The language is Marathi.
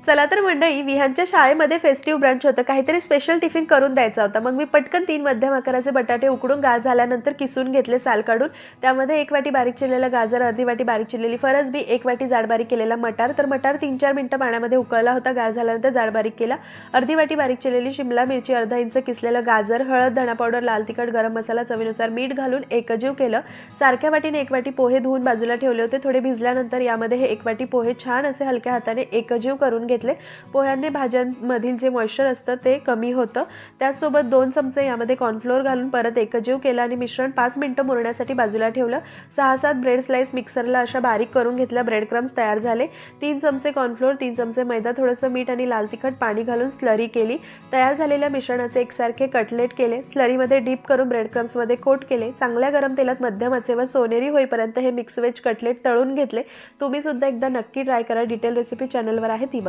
चला तर मंडळी, विहानच्या शाळेमध्ये फेस्टिव्ह ब्रंच होतं. काहीतरी स्पेशल टिफिन करून द्यायचा होता. मग मी पटकन 3 मध्यम आकाराचे बटाटे उकडून गार झाल्यानंतर किसून घेतले साल काढून. त्यामध्ये 1 वाटी बारीक चिरलेलं गाजर, अर्धी वाटी बारीक चिरलेली फरसबी, 1 वाटी जाड बारीक केलेला मटार. तर मटार 3-4 मिनिटं पाण्यामध्ये उकळला होता. गार झाल्यानंतर जाड बारीक केला. अर्धी वाटी बारीक चिरलेली शिमला मिरची, अर्धा इंच किसलेलं गाजर, हळद, धणा पावडर, लाल तिखट, गरम मसाला, चवीनुसार मीठ घालून एकजीव केलं. सारख्या वाटीने 1 वाटी पोहे धुवून बाजूला ठेवले होते. थोडे भिजल्यानंतर यामध्ये हे 1 वाटी पोहे छान असे हलक्या हाताने एकजीव करून घेतले. पोह्यांनी भाज्यांमधील जे मॉइश्चर असतं ते कमी होतं. त्यासोबत 2 चमचे यामध्ये कॉर्नफ्लोअर घालून परत एकजीव केलं आणि मिश्रण 5 मिनिटं मुरण्यासाठी बाजूला ठेवलं. 6-7 ब्रेड स्लाइस मिक्सरला अशा बारीक करून घेतल्या. ब्रेड क्रम्स तयार झाले. 3 चमचे कॉर्नफ्लोअर, 3 चमचे मैदा, थोडंसं मीठ आणि लाल तिखट पाणी घालून स्लरी केली. तयार झालेल्या मिश्रणाचे एकसारखे कटलेट केले. स्लरीमध्ये डीप करून ब्रेड क्रम्समध्ये कोट केले. चांगल्या गरम तेलात मध्यम आचेवर सोनेरी होईपर्यंत हे मिक्स वेज कटलेट तळून घेतले. तुम्ही सुद्धा एकदा नक्की ट्राय करा. डिटेल रेसिपी चॅनलवर आहे, ती बघा.